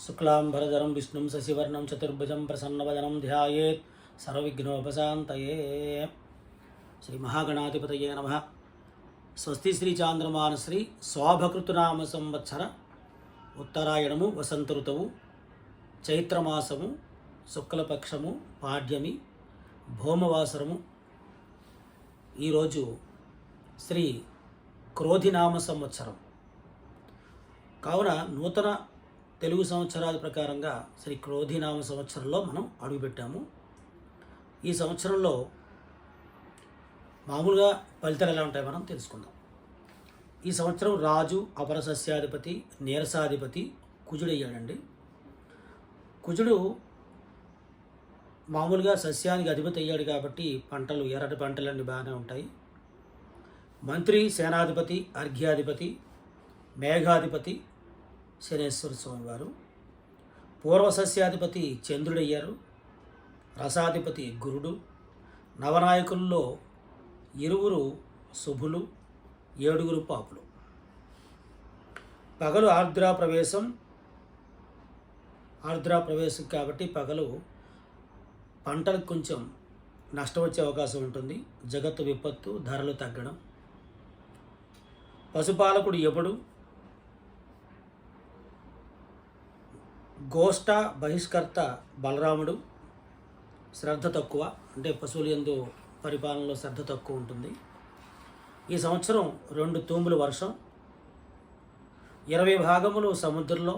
शुक्लांबरधरं विष्णुं शशिवर्णं चतुर्भुजं प्रसन्नवदनं ध्यायेत् सर्वविघ्नोपशान्तये। श्री महागणाधिपतये नमः। स्वस्ति श्री चांद्रमानश्री శోభకృతనామ సంవత్సర ఉత్తరాయణము వసంత ఋతువు చైత్రమాసము శుక్లపక్షము పాడ్యమి భౌమవాసరము. ఈరోజు శ్రీ క్రోధినామ సంవత్సరం కావున నూతన తెలుగు సంవత్సరాల ప్రకారంగా శ్రీ క్రోధినామ సంవత్సరంలో మనం అడుగుపెట్టాము. ఈ సంవత్సరంలో మామూలుగా ఫలితాలు ఎలా ఉంటాయి మనం తెలుసుకుందాం. ఈ సంవత్సరం రాజు అపర సస్యాధిపతి నీరసాధిపతి కుజుడయ్యాడండి. కుజుడు మామూలుగా సస్యానికి అధిపతి అయ్యాడు కాబట్టి పంటలు ఎర్రటి పంటలన్నీ బాగానే ఉంటాయి. మంత్రి సేనాధిపతి అర్ఘ్యాధిపతి మేఘాధిపతి శనేశ్వర స్వామివారు. పూర్వ సస్యాధిపతి చంద్రుడయ్యారు. రసాధిపతి గురుడు. నవనాయకుల్లో ఇరువురు శుభులు, ఏడుగురు పాపులు. పగలు ఆర్ద్రాప్రవేశం కాబట్టి పగలు పంటలకు కొంచెం నష్టం వచ్చే అవకాశం ఉంటుంది. జగత్తు విపత్తు, ధరలు తగ్గడం. పశుపాలకుడు యముడు. గోష్ఠ బహిష్కర్త బలరాముడు. శ్రద్ధ తక్కువ, అంటే పశువుల యందు పరిపాలనలో శ్రద్ధ తక్కువ ఉంటుంది. ఈ సంవత్సరం 2 తూములు వర్షం, 20 భాగములు సముద్రంలో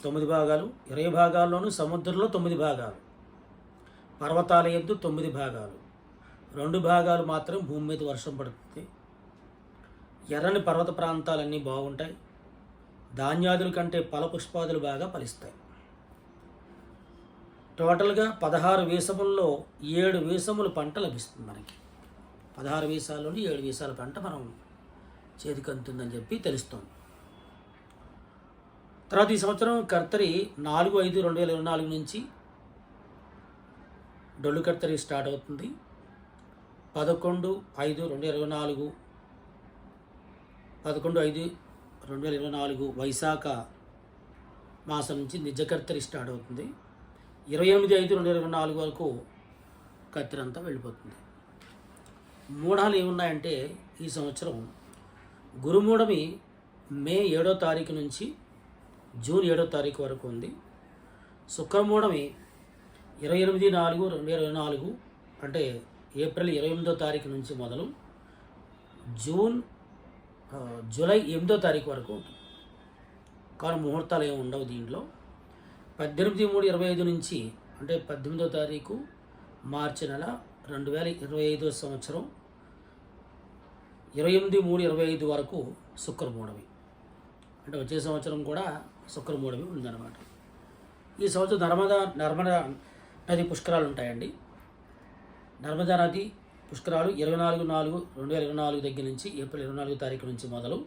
9 భాగాలు, 20 భాగాల్లోనూ సముద్రంలో 9 భాగాలు, పర్వతాల యందు 9 భాగాలు, 2 భాగాలు మాత్రం భూమి మీద వర్షం పడుతుంది. ఎర్రని పర్వత ప్రాంతాలన్నీ బాగుంటాయి. ధాన్యాదుల కంటే ఫలపుష్పాదులు బాగా ఫలిస్తాయి. టోటల్గా 16 వీసముల్లో 7 వీసములు పంట లభిస్తుంది మనకి. 16 వీసాల్లోని 7 వీసాల పంట మనం చేతికి అందుతుందని చెప్పి తెలుస్తోంది. తర్వాత ఈ సంవత్సరం కర్తరి 4/5/2024 నుంచి డొల్లు కర్తరి స్టార్ట్ అవుతుంది. 11/5/2024 11/5/2024 వైశాఖ మాసం నుంచి నిజకర్తరి స్టార్ట్ అవుతుంది. 28/5/2024 వరకు కత్తిరి అంతా వెళ్ళిపోతుంది. మూఢాలు ఏమున్నాయంటే ఈ సంవత్సరం గురుమూఢమి మే 7వ తారీఖు నుంచి జూన్ 7వ తారీఖు వరకు ఉంది. శుక్రమూఢమి 28/4/2024 అంటే ఏప్రిల్ 28వ తారీఖు నుంచి మొదలు జూలై 8వ తారీఖు వరకు ఉంటుంది. కానీ ముహూర్తాలు ఏమి ఉండవు దీంట్లో. 18/3/25 నుంచి అంటే 18వ తారీఖు మార్చి నెల 2025 సంవత్సరం 28/3/25 వరకు శుక్రమూఢమి, అంటే వచ్చే సంవత్సరం కూడా శుక్రమూఢమి ఉందన్నమాట. ఈ సంవత్సరం నర్మదా నది పుష్కరాలు ఉంటాయండి. నర్మదా నది పుష్కరాలు 24/4/2024 దగ్గర నుంచి ఏప్రిల్ 24 తారీఖు నుంచి మొదలు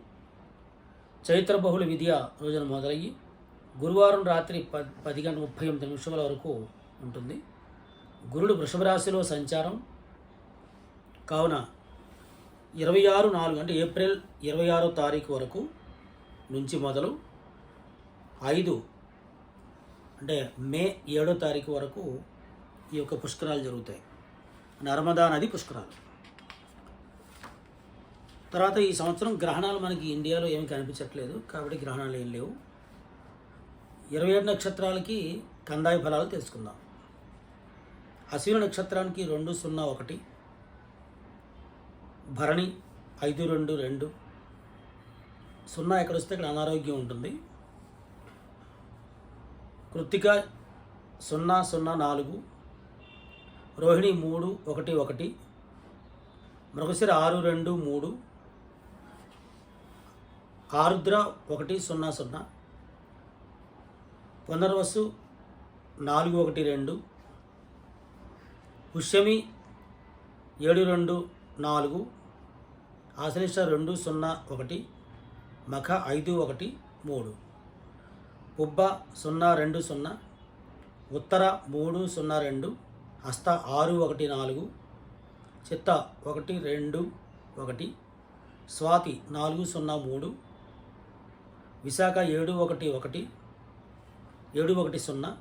చైత్ర బహుళ విద్య రోజున మొదలయ్యి గురువారం రాత్రి 10:38 వరకు ఉంటుంది. గురుడు వృషభ రాశిలో సంచారం కావున 26/4 అంటే ఏప్రిల్ 26వ తారీఖు వరకు నుంచి మొదలు 5 అంటే మే 7వ తారీఖు వరకు ఈ యొక్క పుష్కరాలు జరుగుతాయి. నర్మదా నది పుష్కరాలు. తర్వాత ఈ సంవత్సరం గ్రహణాలు మనకి ఇండియాలో ఏమి కనిపించట్లేదు కాబట్టి గ్రహణాలు ఏం లేవు. 27 నక్షత్రాలకి కందాయ ఫలాలు తెలుసుకుందాం. అశ్విని నక్షత్రానికి 201, భరణి 522, 0 ఎక్కడొస్తే ఇక్కడ అనారోగ్యం ఉంటుంది. కృత్తిక 004, రోహిణి 311, మృగశిర 623, ఆరుద్ర 100, పునర్వసు 412, పుష్యమి 724, ఆశ్లేష 201, మఖ 513, పుబ్బ 020, ఉత్తర 302, హస్త 614, చిత్త 121, స్వాతి 403, విశాఖ 711 710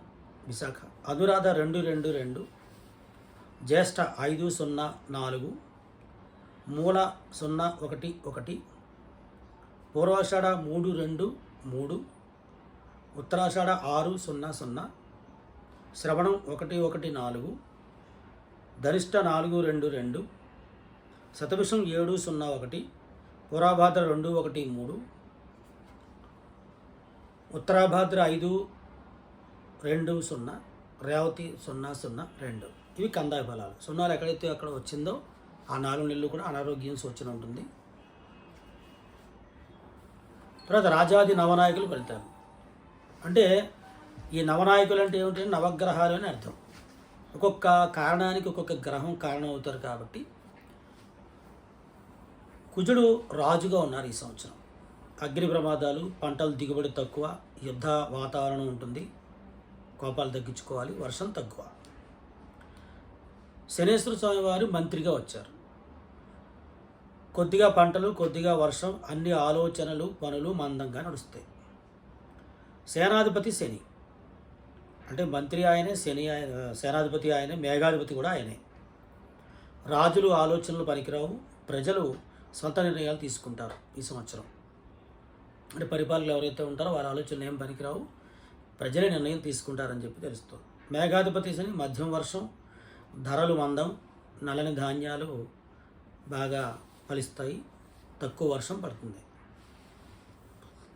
విశాఖ. అనురాధ 222, జ్యేష్ఠ 504, మూల 011, పూర్వాషాఢ 323, ఉత్తరాషాఢ 600, శ్రవణం 114, ధనిష్ట 422, శతభిషం 701, పురాభాద్ర 213, ఉత్తరాభాద్ర 520, రేవతి 002. ఇవి కందాయ ఫలాలు. సున్నాలు ఎక్కడైతే అక్కడ వచ్చిందో ఆ 4 నెలలు కూడా అనారోగ్యం సూచన ఉంటుంది. తర్వాత రాజాది నవనాయకులు ఫలితాలు. అంటే ఈ నవనాయకులు అంటే ఏమిటంటే నవగ్రహాలు అని అర్థం. ఒక్కొక్క కారణానికి ఒక్కొక్క గ్రహం కారణం అవుతారు కాబట్టి కుజుడు రాజుగా ఉన్నారు ఈ సంవత్సరం. అగ్ని ప్రమాదాలు, పంటలు దిగుబడి తక్కువ, యుద్ధ వాతావరణం ఉంటుంది, కోపాలు తగ్గించుకోవాలి, వర్షం తక్కువ. శనేశ్వర స్వామి వారు మంత్రిగా వచ్చారు. కొద్దిగా పంటలు, కొద్దిగా వర్షం, అన్ని ఆలోచనలు పనులు మందంగా నడుస్తాయి. సేనాధిపతి శని, అంటే మంత్రి ఆయనే, శని సేనాధిపతి ఆయనే, మేఘాధిపతి కూడా ఆయనే. రాజులు ఆలోచనలు పనికిరావు, ప్రజలు సొంత నిర్ణయాలు తీసుకుంటారు ఈ సంవత్సరం. అంటే పరిపాలకులు ఎవరైతే ఉంటారో వారి ఆలోచనలు ఏం పనికిరావు, ప్రజలే నిర్ణయం తీసుకుంటారని చెప్పి తెలుస్తుంది. మేఘాధిపతి శని మధ్యం వర్షం, ధరలు మందం, నల్లని ధాన్యాలు బాగా ఫలిస్తాయి, తక్కువ వర్షం పడుతుంది.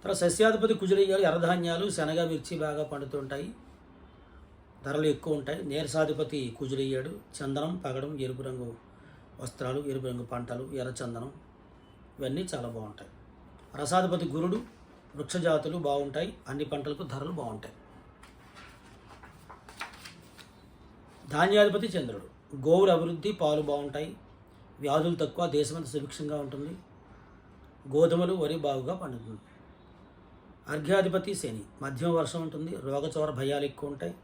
తర్వాత సస్యాధిపతి కుజుడయ్యారు, ఎర్రధాన్యాలు, శనగ, మిర్చి బాగా పండుతుంటాయి, ధరలు ఎక్కువ ఉంటాయి. నీరసాధిపతి కుజుడయ్యాడు, చందనం, పగడం, ఎరుపు రంగు వస్త్రాలు, ఎరుపు రంగు పంటలు, ఎర్ర చందనం ఇవన్నీ చాలా బాగుంటాయి. రసాధిపతి గురుడు, వృక్షజాతులు బాగుంటాయి, అన్ని పంటలకు ధరలు బాగుంటాయి. ధాన్యాధిపతి చంద్రుడు, గోవుల అభివృద్ధి, పాలు బాగుంటాయి, వ్యాధులు తక్కువ, దేశమంతా సుభిక్షంగా ఉంటుంది, గోధుమలు, వరి బాగుగా పండుతుంది. అర్ఘ్యాధిపతి శని, మధ్యం వర్షం ఉంటుంది, రోగచోర భయాలు ఎక్కువ ఉంటాయి,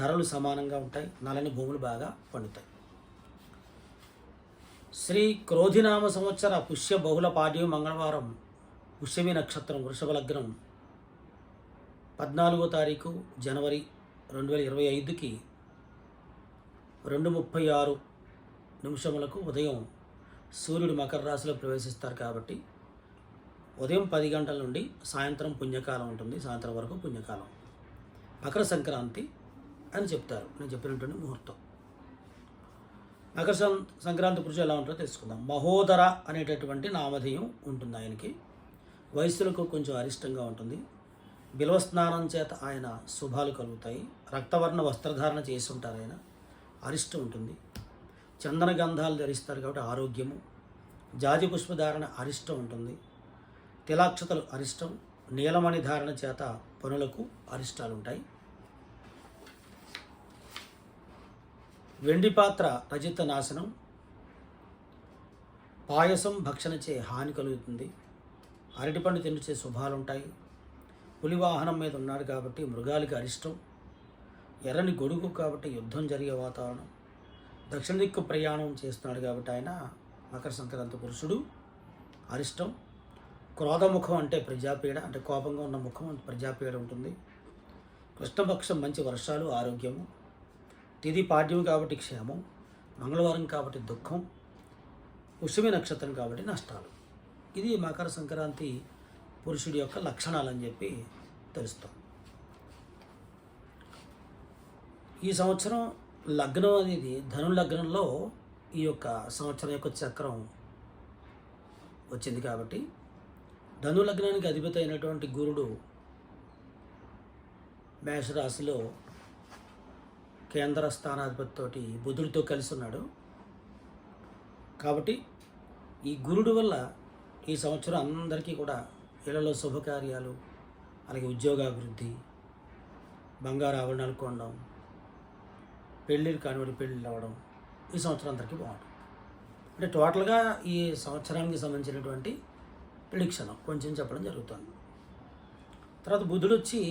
ధరలు సమానంగా ఉంటాయి, నల్లని భూములు బాగా పండుతాయి. శ్రీ క్రోధినామ సంవత్సర పుష్య బహుళ పాడ్యం మంగళవారం, పుష్యమి నక్షత్రం, వృషభ లగ్నం, 14వ తారీఖు జనవరి 2025కి 2:36 ఉదయం సూర్యుడు మకర రాశిలో ప్రవేశిస్తారు. కాబట్టి ఉదయం 10 గంటల నుండి సాయంత్రం పుణ్యకాలం ఉంటుంది, సాయంత్రం వరకు పుణ్యకాలం. మకర సంక్రాంతి అని చెప్తారు, నేను చెప్పినటువంటి ముహూర్తం. మకర సంక్రాంతి పురుషులు ఎలా ఉంటారో తెలుసుకుందాం. మహోదర అనేటటువంటి నామధేయం ఉంటుంది ఆయనకి. వయస్సులకు కొంచెం అరిష్టంగా ఉంటుంది. బిల్వ స్నానం చేత ఆయన శుభాలు కలుగుతాయి. రక్తవర్ణ వస్త్రధారణ చేసి ఉంటారు ఆయన, అరిష్టం ఉంటుంది. చందన గంధాలు ధరిస్తారు కాబట్టి ఆరోగ్యము. జాజి పుష్పధారణ అరిష్టం ఉంటుంది. తిలాక్షతలు అరిష్టం. నీలమణి ధారణ చేత పనులకు అరిష్టాలు ఉంటాయి. వెండి పాత్ర రజిత నాశనం. పాయసం భక్షణచే హాని కలుగుతుంది. అరటిపండు తిండిచే శుభాలుంటాయి. పులి వాహనం మీద ఉన్నాడు కాబట్టి మృగాలకి అరిష్టం. ఎర్రని గొడుగు కాబట్టి యుద్ధం జరిగే వాతావరణం. దక్షిణ దిక్కు ప్రయాణం చేస్తున్నాడు కాబట్టి ఆయన మకర సంక్రాంతి పురుషుడు, అరిష్టం. క్రోధముఖం అంటే ప్రజాపీడ, అంటే కోపంగా ఉన్న ముఖం ప్రజాపీడ ఉంటుంది. కృష్ణపక్షం మంచి వర్షాలు, ఆరోగ్యము. తిథి పాడ్యం కాబట్టి క్షేమం. మంగళవారం కాబట్టి దుఃఖం. పుష్యమి నక్షత్రం కాబట్టి నష్టాలు. ఇది మకర సంక్రాంతి పురుషుడి యొక్క లక్షణాలని చెప్పి తెలుస్తాం. ఈ సంవత్సరం లగ్నం అనేది ధను లగ్నంలో ఈ యొక్క సంవత్సరం యొక్క చక్రం వచ్చింది కాబట్టి ధను లగ్నానికి అధిపతి అయినటువంటి గురుడు మేషరాశిలో కేంద్ర స్థానాధిపతితోటి బుధుడితో కలిసి ఉన్నాడు. కాబట్టి ఈ గురుడు వల్ల ఈ సంవత్సరం అందరికీ కూడా ఇళ్లలో శుభకార్యాలు, అలాగే ఉద్యోగాభివృద్ధి, బంగారు ఆభరణాలు కొనడం, పెళ్ళిళ్ళు కానివాడి పెళ్ళిళ్ళు అవ్వడం ఈ సంవత్సరం అందరికీ బాగుంటుంది. అంటే టోటల్గా ఈ సంవత్సరానికి సంబంధించినటువంటి ప్రిడిక్షన్ కొంచెం చెప్పడం జరుగుతుంది. తర్వాత బుధుడు వచ్చి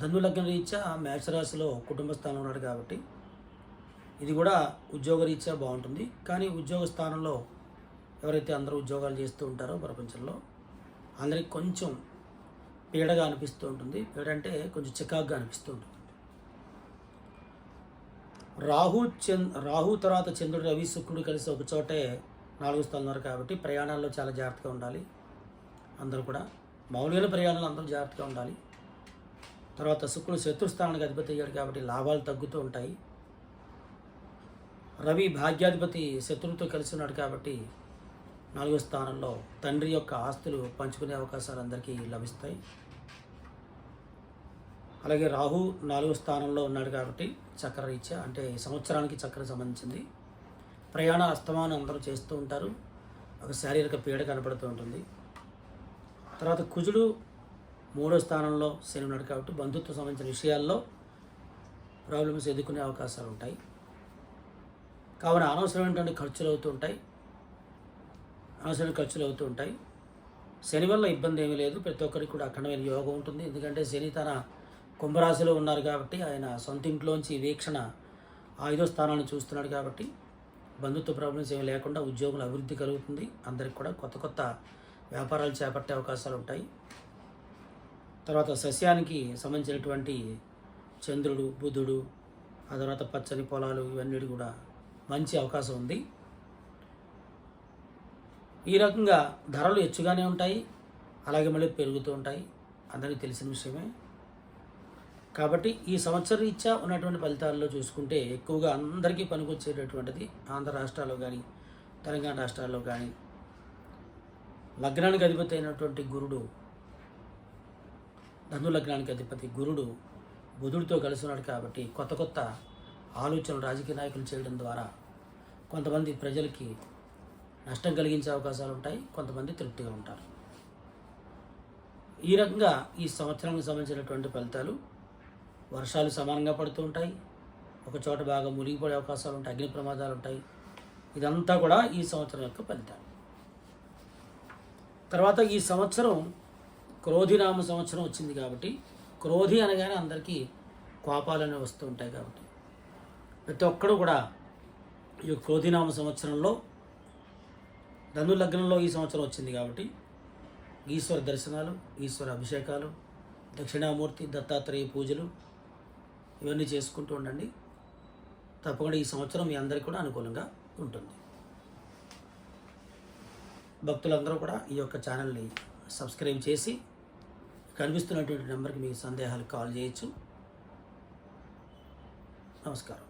ధను లగ్న రీత్యా మేషరాశిలో కుటుంబ స్థానంలో ఉన్నాడు కాబట్టి ఇది కూడా ఉద్యోగ రీత్యా బాగుంటుంది. కానీ ఉద్యోగ స్థానంలో ఎవరైతే అందరూ ఉద్యోగాలు చేస్తూ ఉంటారో ప్రపంచంలో అందరికి కొంచెం పీడగా అనిపిస్తూ ఉంటుంది. పీడ అంటే కొంచెం చికాకుగా అనిపిస్తూ ఉంటుంది. రాహు తర్వాత చంద్రుడు, రవి, శుక్రుడు కలిసి ఒక చోటే 4వ స్థానం వరకు కాబట్టి ప్రయాణాల్లో చాలా జాగ్రత్తగా ఉండాలి. అందరూ కూడా మామూలుగా ప్రయాణాలు అందరూ జాగ్రత్తగా ఉండాలి. తర్వాత శుక్రుడు శత్రుస్థానానికి అధిపతి అయ్యాడు కాబట్టి లాభాలు తగ్గుతూ ఉంటాయి. రవి భాగ్యాధిపతి శత్రువుతో కలిసి ఉన్నాడు కాబట్టి 4వ స్థానంలో తండ్రి యొక్క ఆస్తులు పంచుకునే అవకాశాలు అందరికీ లభిస్తాయి. అలాగే రాహు 4వ స్థానంలో ఉన్నాడు కాబట్టి చక్ర రీత్యా అంటే సంవత్సరానికి చక్ర సంబంధించింది ప్రయాణ అస్తమానం అందరూ చేస్తూ ఉంటారు. ఒక శారీరక పీడ కనపడుతూ ఉంటుంది. తర్వాత కుజుడు 3వ స్థానంలో శని ఉన్నాడు కాబట్టి బంధుత్వ సంబంధించిన విషయాల్లో ప్రాబ్లమ్స్ ఎదుర్కొనే అవకాశాలు ఉంటాయి. కావున అనవసరమైనటువంటి ఖర్చులు అవుతూ ఉంటాయి. శని వల్ల ఇబ్బంది ఏమీ లేదు. ప్రతి ఒక్కరికి కూడా అఖండమైన యోగం ఉంటుంది. ఎందుకంటే శని తన కుంభరాశిలో ఉన్నారు కాబట్టి ఆయన సొంత ఇంట్లోంచి వీక్షణ 5వ స్థానాన్ని చూస్తున్నాడు కాబట్టి బంధుత్వ ప్రాబ్లమ్స్ ఏమీ లేకుండా ఉద్యోగుల అభివృద్ధి కలుగుతుంది. అందరికి కూడా కొత్త వ్యాపారాలు చేపట్టే అవకాశాలు ఉంటాయి. తర్వాత సస్యానికి సంబంధించినటువంటి చంద్రుడు, బుధుడు, ఆ తర్వాత పచ్చని పొలాలు ఇవన్నీ కూడా మంచి అవకాశం ఉంది. ఈ రకంగా ధరలు హెచ్చుగానే ఉంటాయి, అలాగే మళ్ళీ పెరుగుతూ ఉంటాయి. అందరికీ తెలిసిన విషయమే. కాబట్టి ఈ సంవత్సర రీత్యా ఉన్నటువంటి ఫలితాల్లో చూసుకుంటే ఎక్కువగా అందరికీ పనికొచ్చేటటువంటిది ఆంధ్ర రాష్ట్రాల్లో కానీ తెలంగాణ రాష్ట్రాల్లో కానీ లగ్నానికి అధిపతి అయినటువంటి గురుడు, ధను లగ్నానికి అధిపతి గురుడు బుధుడితో కలిసి ఉన్నాడు కాబట్టి కొత్త ఆలోచనలు రాజకీయ నాయకులు చేయడం ద్వారా కొంతమంది ప్రజలకి నష్టం కలిగించే అవకాశాలు ఉంటాయి, కొంతమంది తృప్తిగా ఉంటారు. ఈ రకంగా ఈ సంవత్సరానికి సంబంధించినటువంటి ఫలితాలు వర్షాలు సమానంగా పడుతూ ఉంటాయి, ఒక చోట బాగా మునిగిపోయే అవకాశాలు ఉంటాయి, అగ్ని ప్రమాదాలు ఉంటాయి. ఇదంతా కూడా ఈ సంవత్సరం యొక్క ఫలితాలు. తర్వాత ఈ సంవత్సరం క్రోధినామ సంవత్సరం వచ్చింది కాబట్టి క్రోధి అనగానే అందరికీ కోపాలనే వస్తూ ఉంటాయి కాబట్టి ప్రతి ఒక్కరు కూడా ఈ క్రోధినామ సంవత్సరంలో ధను లగ్నంలో ఈ సంవత్సరం వచ్చింది కాబట్టి ఈశ్వర దర్శనాలు, ఈశ్వర అభిషేకాలు, దక్షిణామూర్తి, దత్తాత్రేయ పూజలు ఇవన్నీ చేసుకుంటూ ఉండండి. తప్పకుండా ఈ సంవత్సరం మీ అందరికీ కూడా అనుకూలంగా ఉంటుంది. భక్తులందరూ కూడా ఈ యొక్క ఛానల్ని సబ్స్క్రైబ్ చేసి కనిపిస్తున్నటువంటి నెంబర్కి మీ సందేహాలు కాల్ చేయొచ్చు. నమస్కారం.